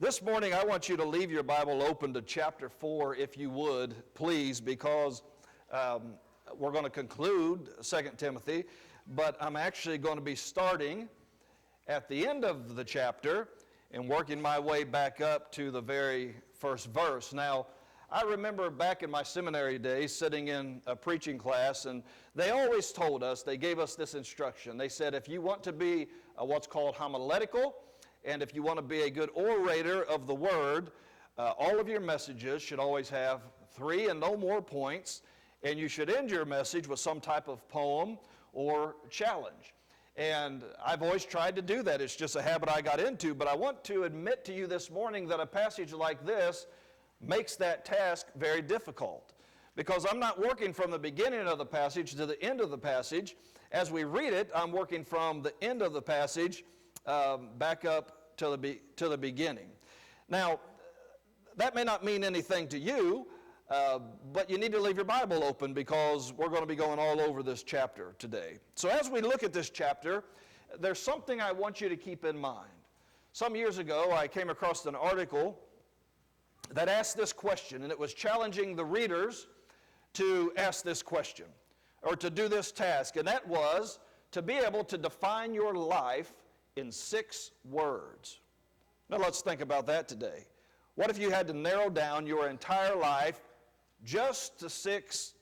This morning, I want you to leave your Bible open to chapter 4, if you would, please, because we're going to conclude 2 Timothy, but I'm actually going to be starting at the end of the chapter and working my way back up to the very first verse. Now, I remember back in my seminary days sitting in a preaching class, and they always told us, they gave us this instruction. They said, if you want to be what's called homiletical, and if you want to be a good orator of the Word, all of your messages should always have 3 and no more points, and you should end your message with some type of poem or challenge. And I've always tried to do that. It's just a habit I got into, but I want to admit to you this morning that a passage like this makes that task very difficult, because I'm not working from the beginning of the passage to the end of the passage. As we read it, I'm working from the end of the passage back up to the beginning. Now, that may not mean anything to you, but you need to leave your Bible open, because we're going to be going all over this chapter today. So as we look at this chapter, there's something I want you to keep in mind. Some years ago, I came across an article that asked this question, and it was challenging the readers to ask this question, or to do this task, and that was to be able to define your life in 6 words. Now let's think about that today. What if you had to narrow down your entire life just to 6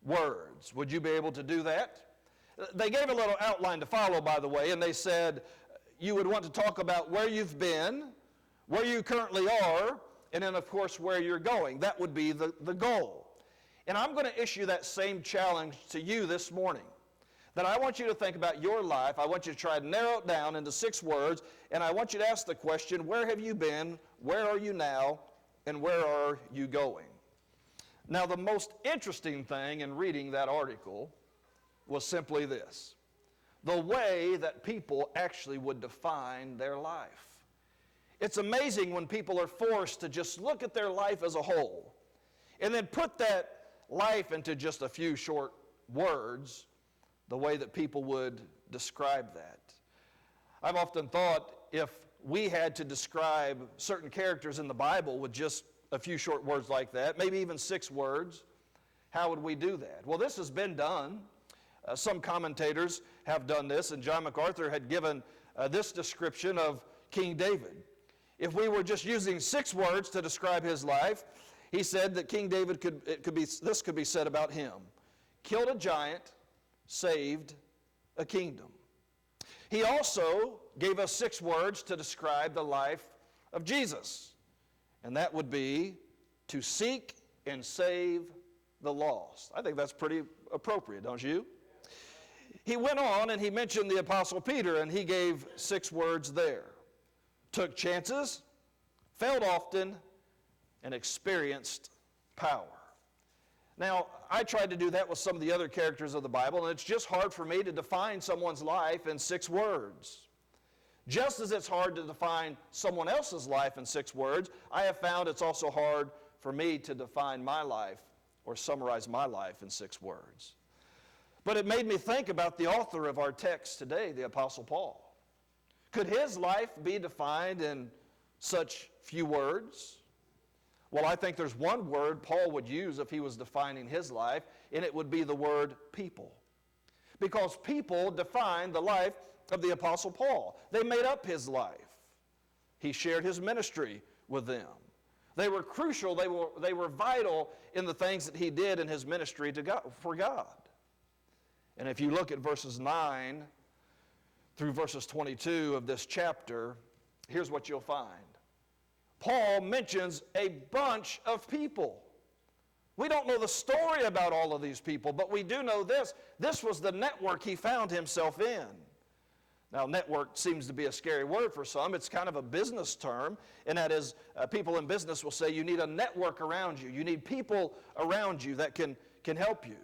words? Would you be able to do that? They gave a little outline to follow, by the way, and they said you would want to talk about where you've been, where you currently are, and then, of course, where you're going. That would be the goal. And I'm going to issue that same challenge to you this morning, that I want you to think about your life. I want you to try to narrow it down into 6 words, and I want you to ask the question, where have you been, where are you now, and where are you going? Now, the most interesting thing in reading that article was simply this: the way that people actually would define their life. It's amazing when people are forced to just look at their life as a whole and then put that life into just a few short words, the way that people would describe that. I've often thought, if we had to describe certain characters in the Bible with just a few short words like that, maybe even 6 words, how would we do that? Well, this has been done. Some commentators have done this, and John MacArthur had given this description of King David. If we were just using 6 words to describe his life, he said that King David this could be said about him: killed a giant, saved a kingdom. He also gave us 6 words to describe the life of Jesus, and that would be to seek and save the lost. I think that's pretty appropriate, don't you? He went on and he mentioned the Apostle Peter, and he gave 6 words there: took chances, failed often, and experienced power. Now, I tried to do that with some of the other characters of the Bible, and it's just hard for me to define someone's life in 6 words. Just as it's hard to define someone else's life in 6 words, I have found it's also hard for me to define my life or summarize my life in 6 words. But it made me think about the author of our text today, the Apostle Paul. Could his life be defined in such few words? Well, I think there's one word Paul would use if he was defining his life, and it would be the word people. Because people define the life of the Apostle Paul. They made up his life. He shared his ministry with them. They were crucial, they were vital in the things that he did in his ministry for God. And if you look at verses 9 through verses 22 of this chapter, here's what you'll find. Paul mentions a bunch of people. We don't know the story about all of these people, but we do know this. This was the network he found himself in. Now, network seems to be a scary word for some. It's kind of a business term, and that is, people in business will say you need a network around you. You need people around you that can help you.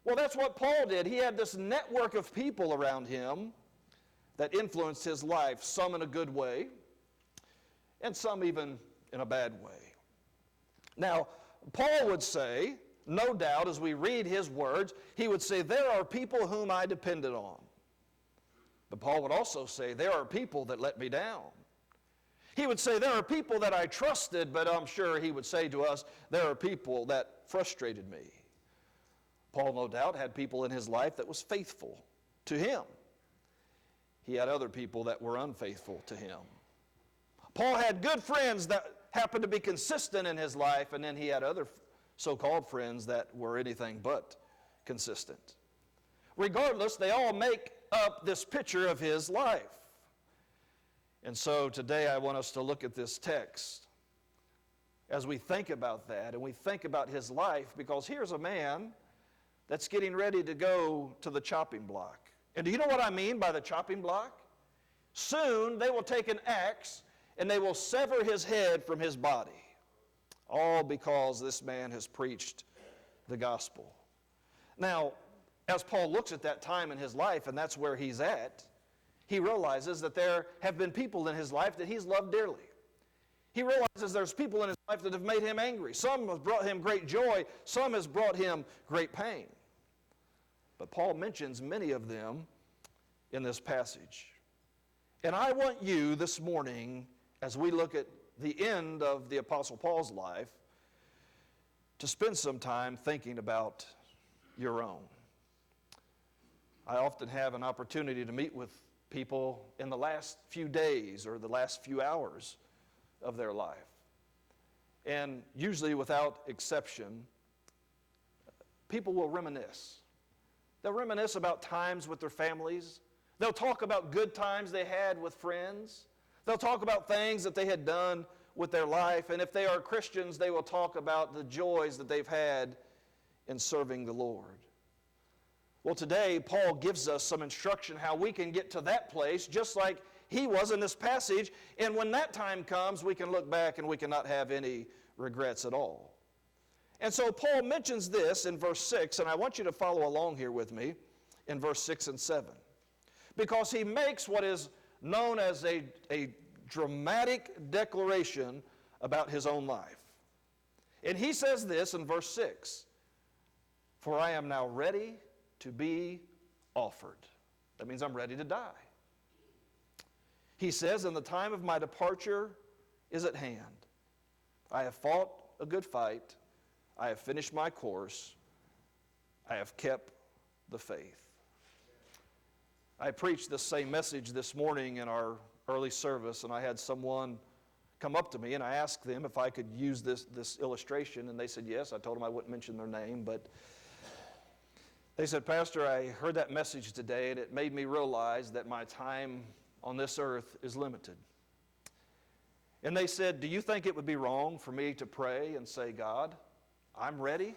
Well, that's what Paul did. He had this network of people around him that influenced his life, some in a good way, and some even in a bad way. Now, Paul would say, no doubt, as we read his words, he would say, there are people whom I depended on. But Paul would also say, there are people that let me down. He would say, there are people that I trusted, but I'm sure he would say to us, there are people that frustrated me. Paul, no doubt, had people in his life that was faithful to him. He had other people that were unfaithful to him. Paul had good friends that happened to be consistent in his life, and then he had other so-called friends that were anything but consistent. Regardless, they all make up this picture of his life. And so today I want us to look at this text as we think about that, and we think about his life, because here's a man that's getting ready to go to the chopping block. And do you know what I mean by the chopping block? Soon they will take an axe and they will sever his head from his body. All because this man has preached the gospel. Now, as Paul looks at that time in his life, and that's where he's at, he realizes that there have been people in his life that he's loved dearly. He realizes there's people in his life that have made him angry. Some have brought him great joy. Some has brought him great pain. But Paul mentions many of them in this passage. And I want you this morning, as we look at the end of the Apostle Paul's life, to spend some time thinking about your own. I often have an opportunity to meet with people in the last few days or the last few hours of their life. And usually, without exception, people will reminisce. They'll reminisce about times with their families. They'll talk about good times they had with friends. They'll talk about things that they had done with their life. And if they are Christians, they will talk about the joys that they've had in serving the Lord. Well, today, Paul gives us some instruction how we can get to that place, just like he was in this passage. And when that time comes, we can look back and we cannot have any regrets at all. And so Paul mentions this in verse 6, and I want you to follow along here with me in verse 6 and 7. Because he makes what is known as a dramatic declaration about his own life. And he says this in verse 6, "For I am now ready to be offered." That means I'm ready to die. He says, "And the time of my departure is at hand. I have fought a good fight. I have finished my course. I have kept the faith." I preached this same message this morning in our early service, and I had someone come up to me, and I asked them if I could use this illustration, and they said yes. I told them I wouldn't mention their name, but they said, "Pastor, I heard that message today, and it made me realize that my time on this earth is limited." And they said, "Do you think it would be wrong for me to pray and say, God, I'm ready.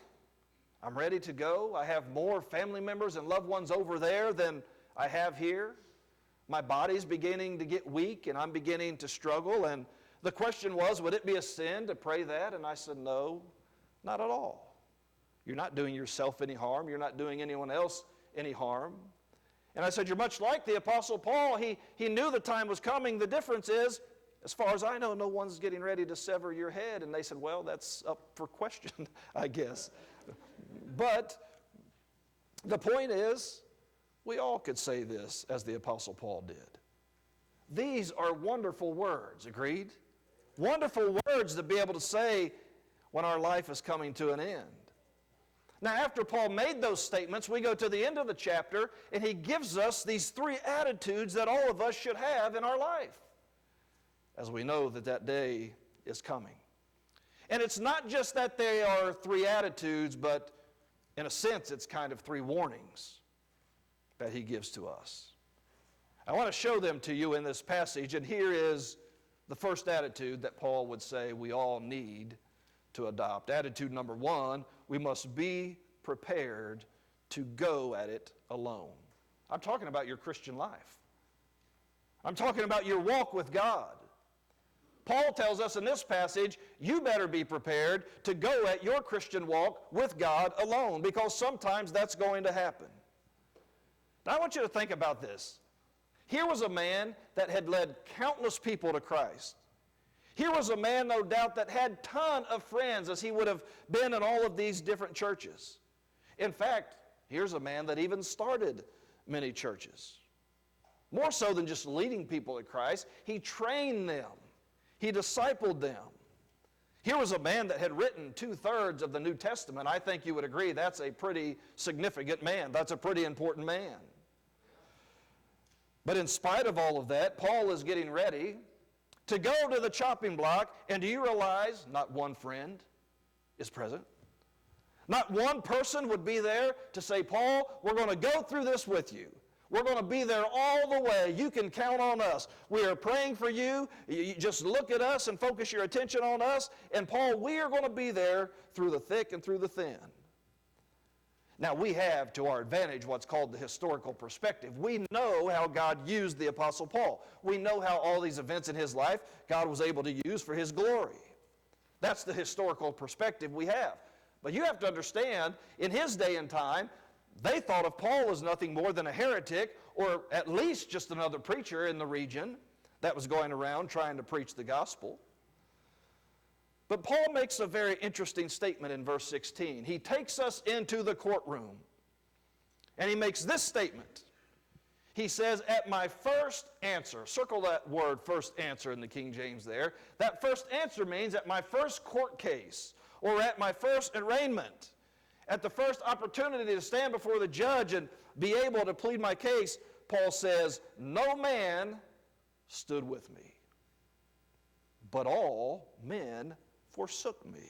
I'm ready to go. I have more family members and loved ones over there than I have here. My body's beginning to get weak, and I'm beginning to struggle." And the question was, would it be a sin to pray that? And I said, no, not at all. You're not doing yourself any harm. You're not doing anyone else any harm. And I said, you're much like the Apostle Paul. He knew the time was coming. The difference is, as far as I know, no one's getting ready to sever your head. And they said, well, that's up for question, I guess. But the point is, we all could say this as the Apostle Paul did. These are wonderful words, agreed? Wonderful words to be able to say when our life is coming to an end. Now, after Paul made those statements, we go to the end of the chapter, and he gives us these three attitudes that all of us should have in our life, as we know that that day is coming. And it's not just that they are three attitudes, but in a sense, it's kind of three warnings that he gives to us. I want to show them to you in this passage, and here is the first attitude that Paul would say we all need to adopt. Attitude number one, we must be prepared to go at it alone. I'm talking about your Christian life. I'm talking about your walk with God. Paul tells us in this passage, you better be prepared to go at your Christian walk with God alone, because sometimes that's going to happen. Now, I want you to think about this. Here was a man that had led countless people to Christ. Here was a man, no doubt, that had a ton of friends, as he would have been in all of these different churches. In fact, here's a man that even started many churches. More so than just leading people to Christ, he trained them. he discipled them. Here was a man that had written 2/3 of the New Testament. I think you would agree that's a pretty significant man. That's a pretty important man. But in spite of all of that, Paul is getting ready to go to the chopping block, and do you realize not one friend is present? Not one person would be there to say, Paul, we're going to go through this with you. We're going to be there all the way. You can count on us. We are praying for you. You just look at us and focus your attention on us. And Paul, we are going to be there through the thick and through the thin. Now, we have to our advantage what's called the historical perspective. We know how God used the Apostle Paul. We know how all these events in his life God was able to use for his glory. That's the historical perspective we have. But you have to understand, in his day and time, they thought of Paul as nothing more than a heretic, or at least just another preacher in the region that was going around trying to preach the gospel. But Paul makes a very interesting statement in verse 16. He takes us into the courtroom, and he makes this statement. He says, at my first answer, circle that word, first answer in the King James there. That first answer means at my first court case, or at my first arraignment, at the first opportunity to stand before the judge and be able to plead my case, Paul says, no man stood with me, but all men forsook me.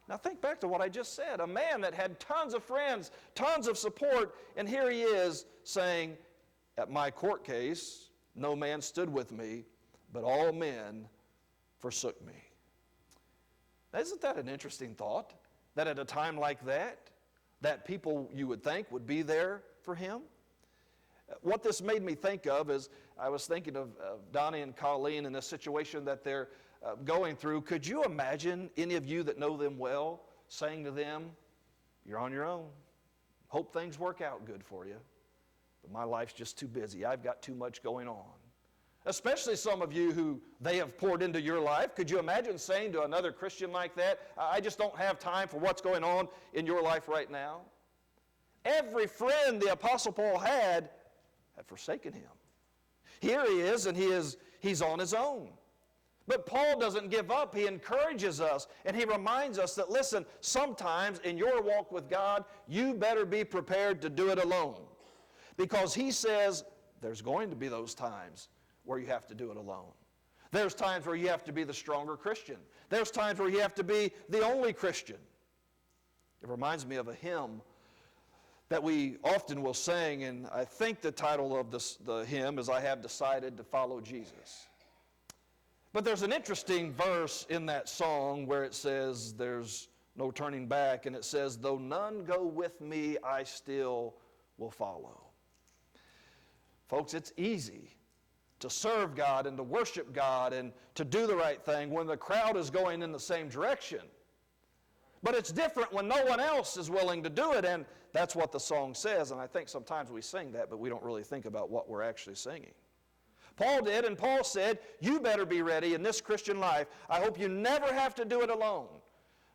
Now think back to what I just said. A man that had tons of friends, tons of support, and here he is saying, at my court case, no man stood with me, but all men forsook me. Now, isn't that an interesting thought? That at a time like that people you would think would be there for him? What this made me think of is, I was thinking of Donnie and Colleen in a situation that they're going through. Could you imagine any of you that know them well saying to them, you're on your own. Hope things work out good for you. But my life's just too busy. I've got too much going on. Especially some of you who they have poured into your life. Could you imagine saying to another Christian like that, I just don't have time for what's going on in your life right now? Every friend the Apostle Paul had forsaken him. Here he is, and he's on his own. But Paul doesn't give up. He encourages us, and he reminds us that, listen, sometimes in your walk with God, you better be prepared to do it alone. Because he says there's going to be those times where you have to do it alone. There's times where you have to be the stronger Christian. There's times where you have to be the only Christian. It reminds me of a hymn that we often will sing, and I think the title of the hymn is I Have Decided to Follow Jesus. But there's an interesting verse in that song where it says there's no turning back, and it says, though none go with me, I still will follow. Folks, it's easy to serve God and to worship God and to do the right thing when the crowd is going in the same direction. But it's different when no one else is willing to do it, and that's what the song says, and I think sometimes we sing that, but we don't really think about what we're actually singing. Paul did, and Paul said, you better be ready in this Christian life. I hope you never have to do it alone.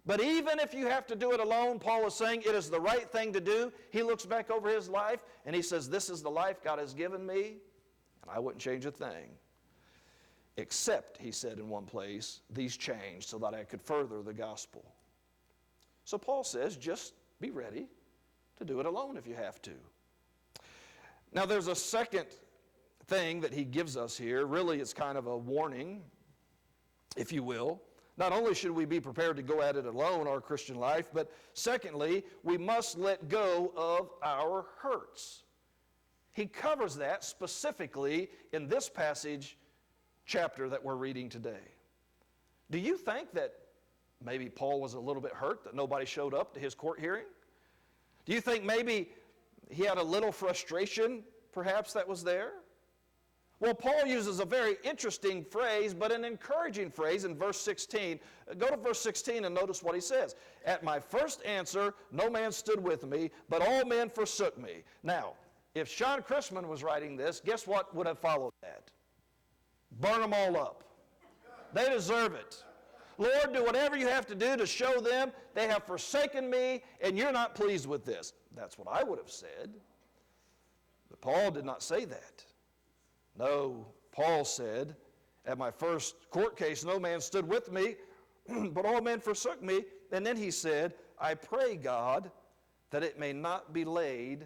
But even if you have to do it alone, Paul is saying it is the right thing to do. He looks back over his life, and he says, this is the life God has given me, and I wouldn't change a thing. Except, he said in one place, these changed so that I could further the gospel. So Paul says, just be ready to do it alone if you have to. Now there's a second thing that he gives us here. Really, it's kind of a warning, if you will. Not only should we be prepared to go at it alone, our Christian life, but secondly, we must let go of our hurts. He covers that specifically in this passage chapter that we're reading today. Do you think that maybe Paul was a little bit hurt that nobody showed up to his court hearing? Do you think maybe he had a little frustration, perhaps, that was there? Well, Paul uses a very interesting phrase, but an encouraging phrase in verse 16. Go to verse 16 and notice what he says. At my first answer, no man stood with me, but all men forsook me. Now, if Shawn Crisman was writing this, guess what would have followed that? Burn them all up. They deserve it. Lord, do whatever you have to do to show them they have forsaken me and you're not pleased with this. That's what I would have said. But Paul did not say that. No, Paul said, At my first court case, no man stood with me, but all men forsook me. And then he said, I pray God that it may not be laid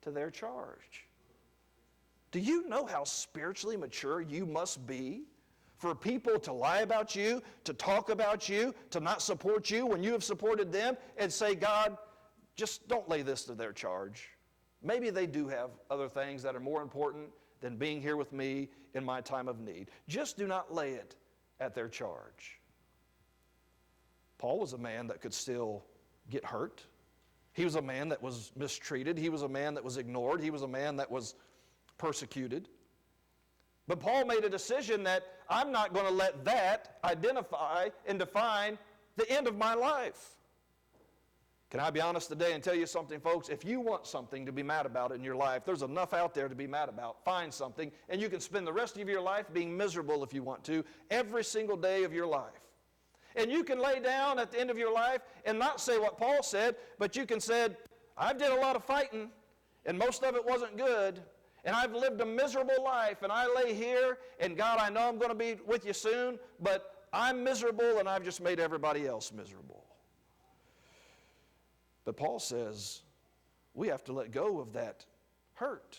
to their charge. Do you know how spiritually mature you must be for people to lie about you, to talk about you, to not support you when you have supported them, and say, God, just don't lay this to their charge. Maybe they do have other things that are more important than being here with me in my time of need. Just do not lay it at their charge. Paul was a man that could still get hurt. He was a man that was mistreated. He was a man that was ignored. He was a man that was persecuted. But Paul made a decision that I'm not going to let that identify and define the end of my life. Can I be honest today and tell you something, folks? If you want something to be mad about in your life, there's enough out there to be mad about. Find something, and you can spend the rest of your life being miserable if you want to, every single day of your life. And you can lay down at the end of your life and not say what Paul said, but you can say, I did a lot of fighting, and most of it wasn't good, and I've lived a miserable life, and I lay here, and God, I know I'm going to be with you soon, but I'm miserable, and I've just made everybody else miserable. But Paul says we have to let go of that hurt.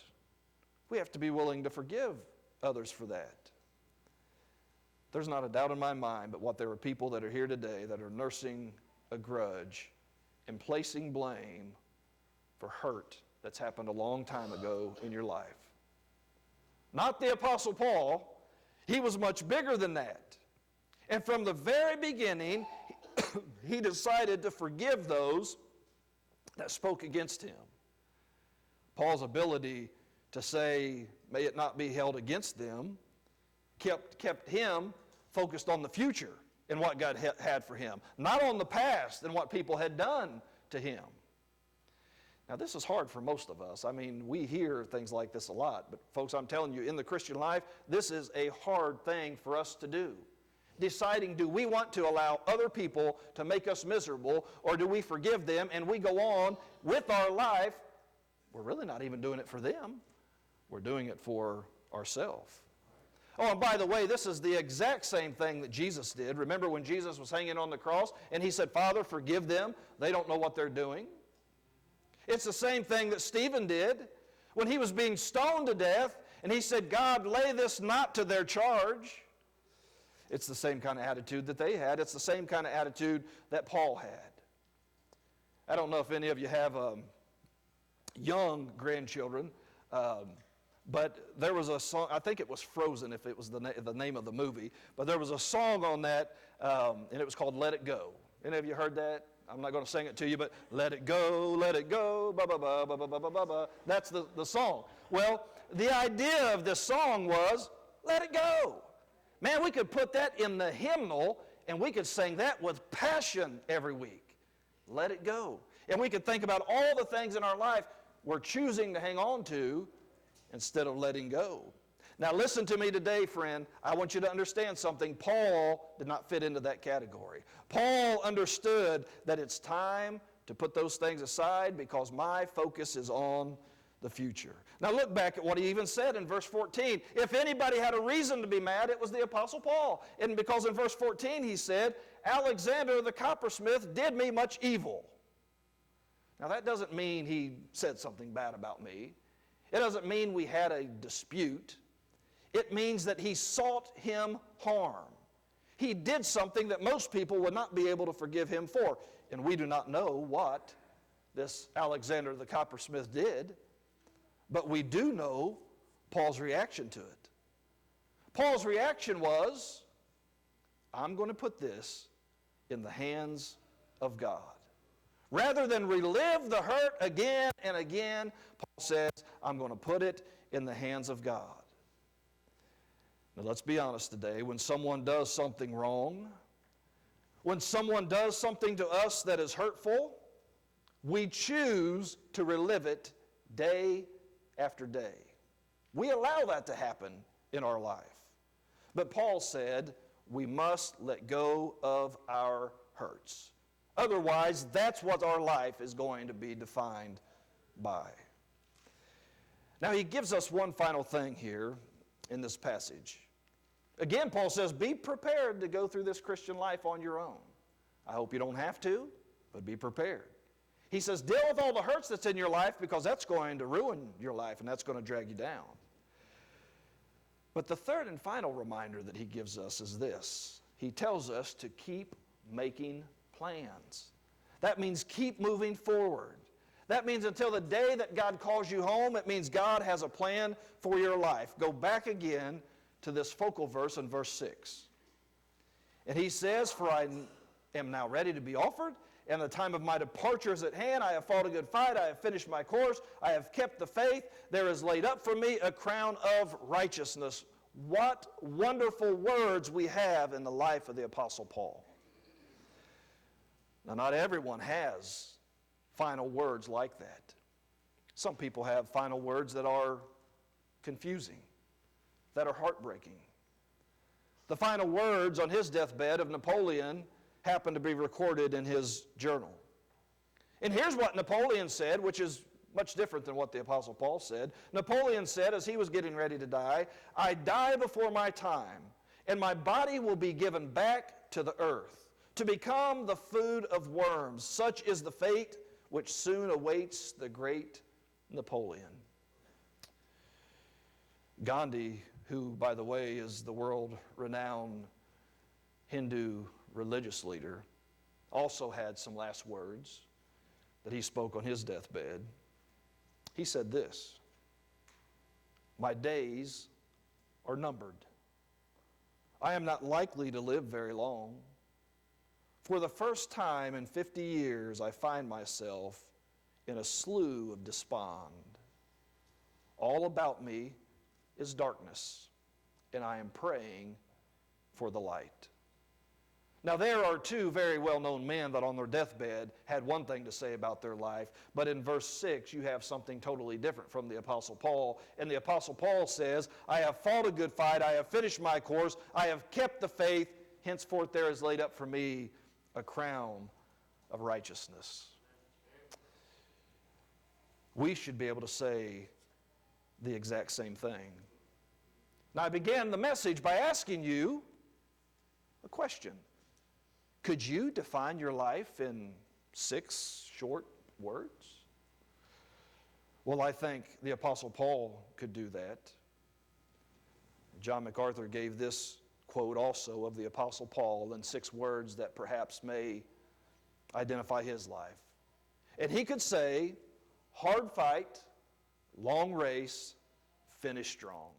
We have to be willing to forgive others for that. There's not a doubt in my mind but what there are people that are here today that are nursing a grudge and placing blame for hurt that's happened a long time ago in your life. Not the Apostle Paul. He was much bigger than that. And from the very beginning, he decided to forgive those that spoke against him. Paul's ability to say, may it not be held against them, kept him focused on the future and what God had for him, not on the past and what people had done to him. Now, this is hard for most of us. I mean, we hear things like this a lot, but folks, I'm telling you, in the Christian life, this is a hard thing for us to do. Deciding, do we want to allow other people to make us miserable, or do we forgive them and we go on with our life? We're really not even doing it for them. We're doing it for ourselves. Oh, and by the way, this is the exact same thing that Jesus did. Remember when Jesus was hanging on the cross and he said, Father, forgive them. They don't know what they're doing. It's the same thing that Stephen did when he was being stoned to death and he said, God, lay this not to their charge. It's the same kind of attitude that they had. It's the same kind of attitude that Paul had. I don't know if any of you have young grandchildren, but there was a song, I think it was Frozen if it was the name of the movie, but there was a song on that, and it was called Let It Go. Any of you heard that? I'm not going to sing it to you, but let it go, ba ba ba ba ba ba ba ba. That's the song. Well, the idea of this song was, let it go. Man, we could put that in the hymnal, and we could sing that with passion every week. Let it go. And we could think about all the things in our life we're choosing to hang on to instead of letting go. Now listen to me today, friend. I want you to understand something. Paul did not fit into that category. Paul understood that it's time to put those things aside because my focus is on the future. Now look back at what he even said in verse 14. If anybody had a reason to be mad, it was the Apostle Paul. And because in verse 14 he said, Alexander the coppersmith did me much evil. Now that doesn't mean he said something bad about me. It doesn't mean we had a dispute. It means that he sought him harm. He did something that most people would not be able to forgive him for. And we do not know what this Alexander the coppersmith did. But we do know Paul's reaction to it. Paul's reaction was, I'm going to put this in the hands of God. Rather than relive the hurt again and again, Paul says, I'm going to put it in the hands of God. Now let's be honest today. When someone does something wrong, when someone does something to us that is hurtful, we choose to relive it day after day. We allow that to happen in our life. But Paul said we must let go of our hurts. Otherwise, that's what our life is going to be defined by. Now, he gives us one final thing here in this passage. Again, Paul says, be prepared to go through this Christian life on your own. I hope you don't have to, but be prepared. He says, deal with all the hurts that's in your life because that's going to ruin your life and that's going to drag you down. But the third and final reminder that he gives us is this. He tells us to keep making plans. That means keep moving forward. That means until the day that God calls you home, it means God has a plan for your life. Go back again to this focal verse in verse 6. And he says, for I am now ready to be offered, and the time of my departure is at hand. I have fought a good fight. I have finished my course. I have kept the faith. There is laid up for me a crown of righteousness. What wonderful words we have in the life of the Apostle Paul. Now, not everyone has final words like that. Some people have final words that are confusing, that are heartbreaking. The final words on his deathbed of Napoleon happened to be recorded in his journal. And here's what Napoleon said, which is much different than what the Apostle Paul said. Napoleon said as he was getting ready to die, I die before my time, and my body will be given back to the earth, to become the food of worms. Such is the fate which soon awaits the great Napoleon. Gandhi, who, by the way, is the world-renowned Hindu religious leader, also had some last words that he spoke on his deathbed. He said this, my days are numbered. I am not likely to live very long. For the first time in 50 years, I find myself in a slough of despond. All about me is darkness, and I am praying for the light. Now, there are two very well-known men that on their deathbed had one thing to say about their life, but in verse 6 you have something totally different from the Apostle Paul. And the Apostle Paul says, I have fought a good fight, I have finished my course, I have kept the faith, henceforth there is laid up for me a crown of righteousness. We should be able to say the exact same thing. Now, I began the message by asking you a question. Could you define your life in 6 short words? Well, I think the Apostle Paul could do that. John MacArthur gave this quote also of the Apostle Paul in 6 words that perhaps may identify his life. And he could say, hard fight, long race, finish strong.